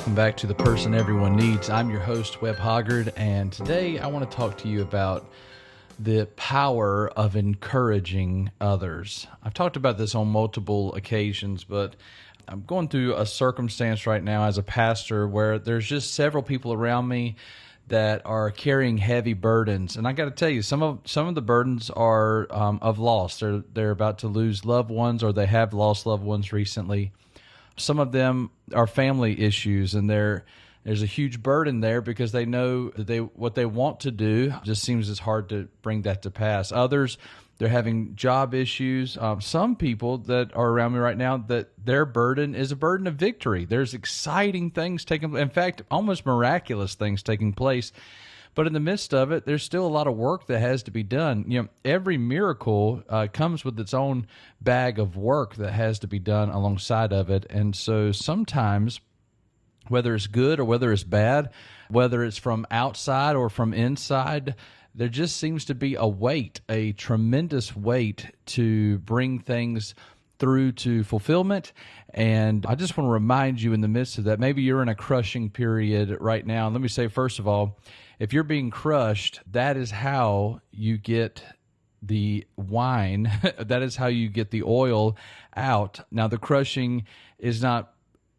welcome back to The Person Everyone Needs. I'm your host, Webb Hoggard, and today I want to talk to you about the power of encouraging others. I've talked about this on multiple occasions, but I'm going through a circumstance right now as a pastor where there's just several people around me that are carrying heavy burdens, and I got to tell you, some of the burdens are of loss. They're about to lose loved ones, or they have lost loved ones recently. Some of them are family issues, and there's a huge burden there because they know that what they want to do just seems it's hard to bring that to pass. Others, they're having job issues. Some people that are around me right now, that their burden is a burden of victory. There's exciting things taking, in fact, almost miraculous things taking place. But in the midst of it, there's still a lot of work that has to be done. You know, every miracle comes with its own bag of work that has to be done alongside of it. And so sometimes, whether it's good or whether it's bad, whether it's from outside or from inside, there just seems to be a weight, a tremendous weight to bring things through to fulfillment. And I just want to remind you in the midst of that, maybe you're in a crushing period right now. And let me say, first of all, if you're being crushed, that is how you get the wine. That is how you get the oil out. Now, the crushing is not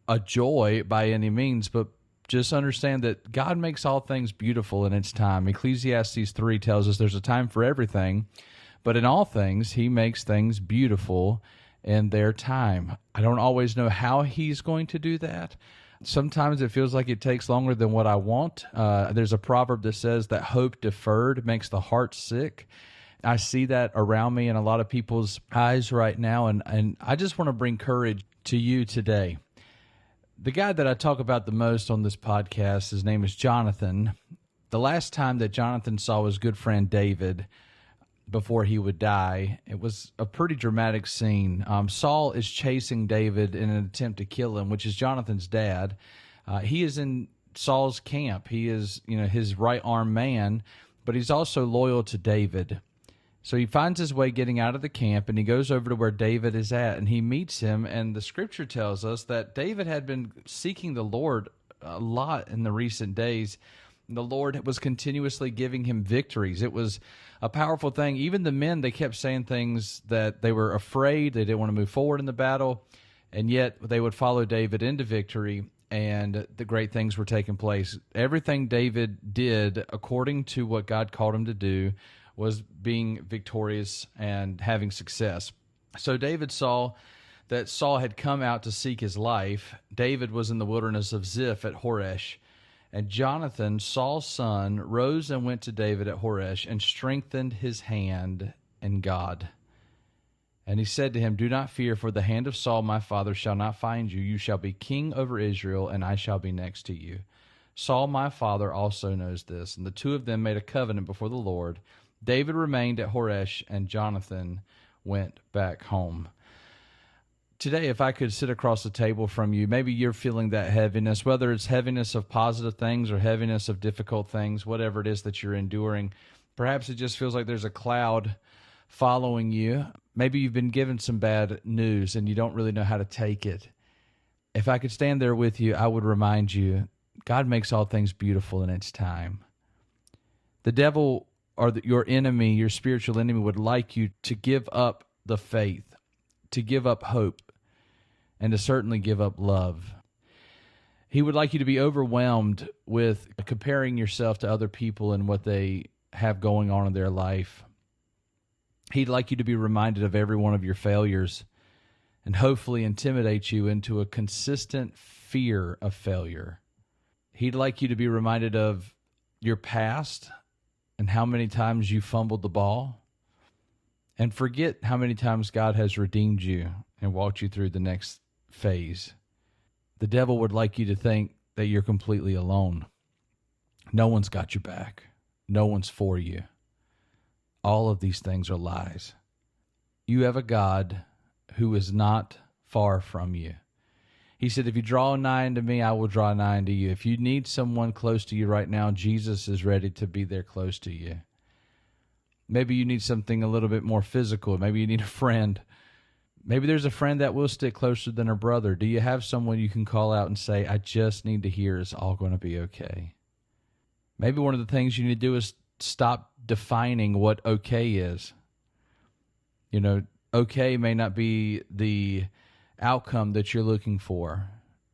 a joy by any means, but just understand that God makes all things beautiful in its time. Ecclesiastes 3 tells us there's a time for everything, but in all things, he makes things beautiful in their time. I don't always know how he's going to do that. Sometimes it feels like it takes longer than what I want. There's a proverb that says that hope deferred makes the heart sick. I see that around me in a lot of people's eyes right now, and I just want to bring courage to you today. The guy that I talk about the most on this podcast, his name is Jonathan. The last time that Jonathan saw his good friend David before he would die, it was a pretty dramatic scene. Saul is chasing David in an attempt to kill him, which is Jonathan's dad. He is in Saul's camp. He is, his right arm man, but he's also loyal to David. So he finds his way getting out of the camp, and he goes over to where David is at, and he meets him. And the scripture tells us that David had been seeking the Lord a lot in the recent days. The Lord was continuously giving him victories. It was a powerful thing. Even the men, they kept saying things that they were afraid, they didn't want to move forward in the battle, and yet they would follow David into victory, and the great things were taking place. Everything David did, according to what God called him to do, was being victorious and having success. So David saw that Saul had come out to seek his life. David was in the wilderness of Ziph at Horesh. And Jonathan, Saul's son, rose and went to David at Horesh and strengthened his hand in God. And he said to him, "Do not fear, for the hand of Saul my father shall not find you. You shall be king over Israel, and I shall be next to you. Saul my father also knows this." And the two of them made a covenant before the Lord. David remained at Horesh, and Jonathan went back home. Today, if I could sit across the table from you, maybe you're feeling that heaviness, whether it's heaviness of positive things or heaviness of difficult things, whatever it is that you're enduring. Perhaps it just feels like there's a cloud following you. Maybe you've been given some bad news and you don't really know how to take it. If I could stand there with you, I would remind you, God makes all things beautiful in its time. The devil, or your enemy, your spiritual enemy, would like you to give up the faith, to give up hope, and to certainly give up love. He would like you to be overwhelmed with comparing yourself to other people and what they have going on in their life. He'd like you to be reminded of every one of your failures and hopefully intimidate you into a consistent fear of failure. He'd like you to be reminded of your past and how many times you fumbled the ball, and forget how many times God has redeemed you and walked you through the next phase. The devil would like you to think that you're completely alone. No one's got your back. No one's for you. All of these things are lies. You have a God who is not far from you. He said, "If you draw nigh unto me, I will draw nigh unto you." If you need someone close to you right now, Jesus is ready to be there close to you. Maybe you need something a little bit more physical. Maybe you need a friend. Maybe there's a friend that will stick closer than a brother. Do you have someone you can call out and say, I just need to hear it's all going to be okay? Maybe one of the things you need to do is stop defining what okay is. Okay may not be the outcome that you're looking for.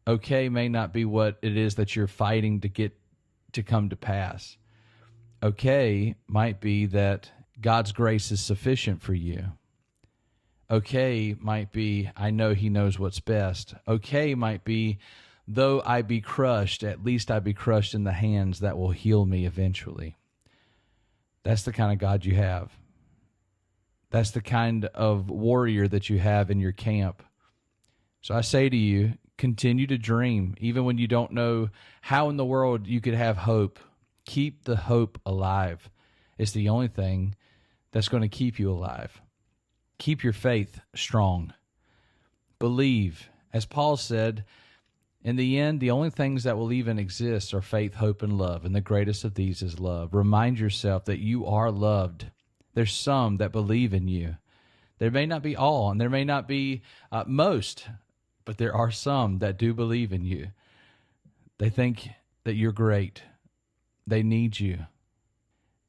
Okay may not be what it is that you're fighting to get to come to pass. Okay might be that God's grace is sufficient for you. Okay might be, I know he knows what's best. Okay might be, though I be crushed, at least I be crushed in the hands that will heal me eventually. That's the kind of God you have. That's the kind of warrior that you have in your camp. So I say to you, continue to dream, even when you don't know how in the world you could have hope. Keep the hope alive. It's the only thing that's going to keep you alive. Keep your faith strong. Believe. As Paul said, in the end, the only things that will even exist are faith, hope, and love, and the greatest of these is love. Remind yourself that you are loved. There's some that believe in you. There may not be all, and there may not be most, but there are some that do believe in you. They think that you're great. They need you.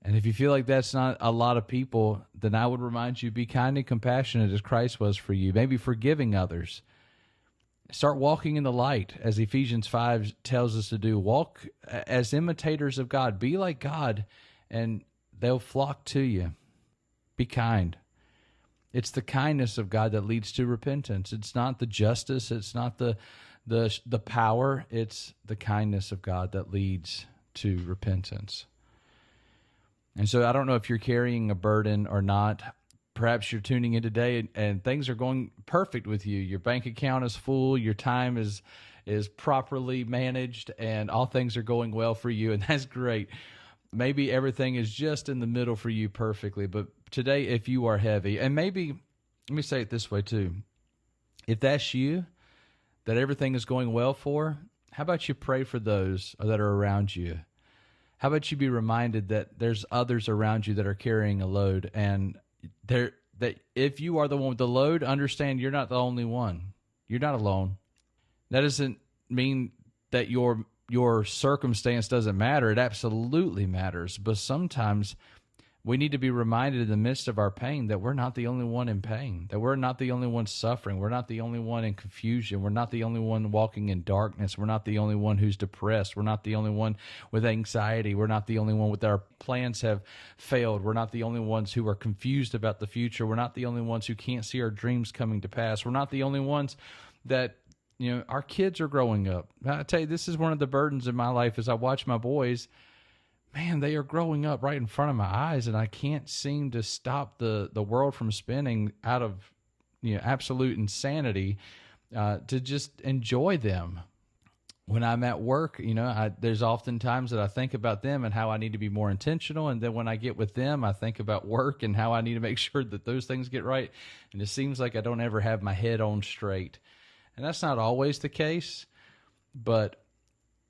And if you feel like that's not a lot of people, then I would remind you, be kind and compassionate as Christ was for you. Maybe forgiving others. Start walking in the light, as Ephesians 5 tells us to do. Walk as imitators of God. Be like God, and they'll flock to you. Be kind. It's the kindness of God that leads to repentance. It's not the justice. It's not the power. It's the kindness of God that leads to repentance. And so I don't know if you're carrying a burden or not. Perhaps you're tuning in today and things are going perfect with you. Your bank account is full. Your time is properly managed, and all things are going well for you, and that's great. Maybe everything is just in the middle for you perfectly. But today, if you are heavy, and maybe, let me say it this way too. If that's you, that everything is going well for, how about you pray for those that are around you? How about you be reminded that there's others around you that are carrying a load, and that if you are the one with the load, understand you're not the only one. You're not alone. That doesn't mean that your circumstance doesn't matter. It absolutely matters. But sometimes we need to be reminded in the midst of our pain that we're not the only one in pain, that we're not the only one suffering. We're not the only one in confusion. We're not the only one walking in darkness. We're not the only one who's depressed. We're not the only one with anxiety. We're not the only one with our plans have failed. We're not the only ones who are confused about the future. We're not the only ones who can't see our dreams coming to pass. We're not the only ones that, our kids are growing up. I tell you, this is one of the burdens in my life as I watch my boys. Man, they are growing up right in front of my eyes, and I can't seem to stop the world from spinning out of absolute insanity to just enjoy them. When I'm at work, there's often times that I think about them and how I need to be more intentional, and then when I get with them, I think about work and how I need to make sure that those things get right, and it seems like I don't ever have my head on straight. And that's not always the case, but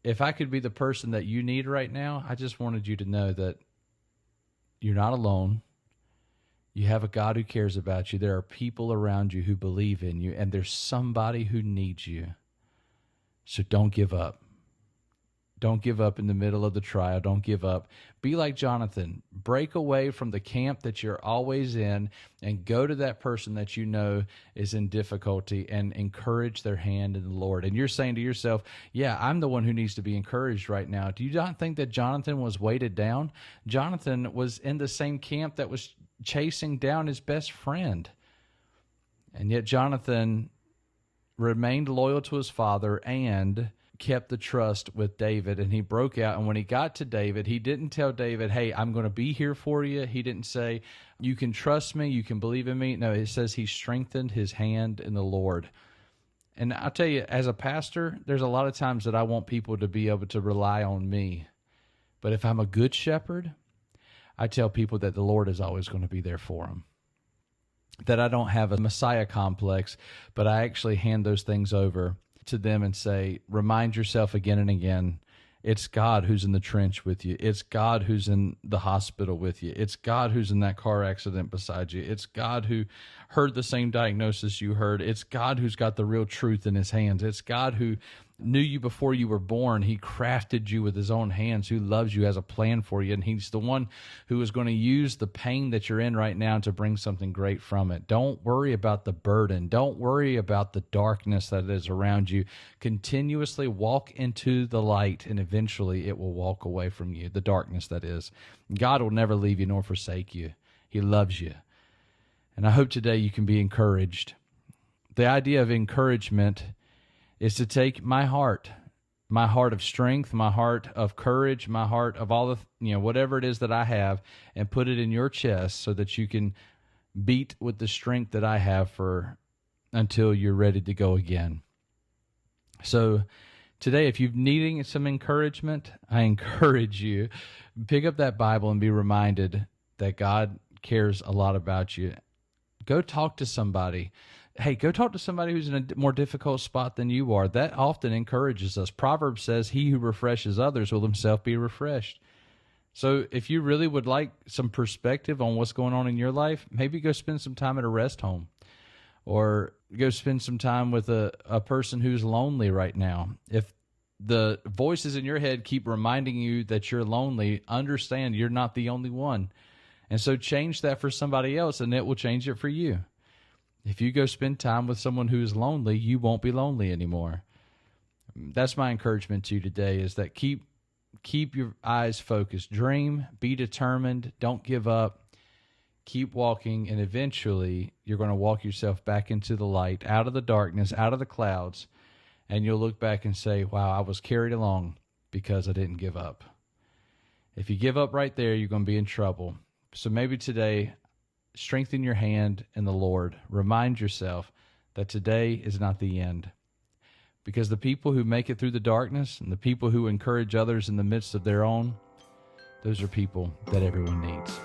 if I could be the person that you need right now, I just wanted you to know that you're not alone. You have a God who cares about you. There are people around you who believe in you, and there's somebody who needs you. So don't give up. Don't give up in the middle of the trial. Don't give up. Be like Jonathan. Break away from the camp that you're always in and go to that person that you know is in difficulty and encourage their hand in the Lord. And you're saying to yourself, yeah, I'm the one who needs to be encouraged right now. Do you not think that Jonathan was weighted down? Jonathan was in the same camp that was chasing down his best friend. And yet Jonathan remained loyal to his father and kept the trust with David, and he broke out. And when he got to David, he didn't tell David, hey, I'm going to be here for you. He didn't say, you can trust me, you can believe in me. No, it says he strengthened his hand in the Lord. And I'll tell you, as a pastor, there's a lot of times that I want people to be able to rely on me. But if I'm a good shepherd, I tell people that the Lord is always going to be there for them. That I don't have a Messiah complex, but I actually hand those things over to them and say, remind yourself again and again, It's God who's in the trench with you. It's God who's in the hospital with you. It's God who's in that car accident beside you. It's God who heard the same diagnosis you heard. It's God who's got the real truth in his hands. It's God who knew you before you were born. He crafted you with his own hands, who loves you, has a plan for you, and he's the one who is going to use the pain that you're in right now to bring something great from it. Don't worry about the burden. Don't worry about the darkness that is around you. Continuously walk into the light, and eventually it will walk away from you, the darkness that is. God will never leave you nor forsake you. He loves you. And I hope today you can be encouraged. The idea of encouragement is to take my heart of strength, my heart of courage, my heart of all the, whatever it is that I have, and put it in your chest so that you can beat with the strength that I have until you're ready to go again. So today, if you're needing some encouragement, I encourage you, pick up that Bible and be reminded that God cares a lot about you. Go talk to somebody. Hey, go talk to somebody who's in a more difficult spot than you are. That often encourages us. Proverbs says, he who refreshes others will himself be refreshed. So if you really would like some perspective on what's going on in your life, maybe go spend some time at a rest home, or go spend some time with a person who's lonely right now. If the voices in your head keep reminding you that you're lonely, understand you're not the only one. And so change that for somebody else, and it will change it for you. If you go spend time with someone who is lonely, you won't be lonely anymore. That's my encouragement to you today, is that keep your eyes focused. Dream, be determined, don't give up. Keep walking, and eventually you're going to walk yourself back into the light, out of the darkness, out of the clouds, and you'll look back and say, wow, I was carried along because I didn't give up. If you give up right there, you're going to be in trouble. So maybe today, strengthen your hand in the Lord. Remind yourself that today is not the end. Because the people who make it through the darkness and the people who encourage others in the midst of their own, those are people that everyone needs.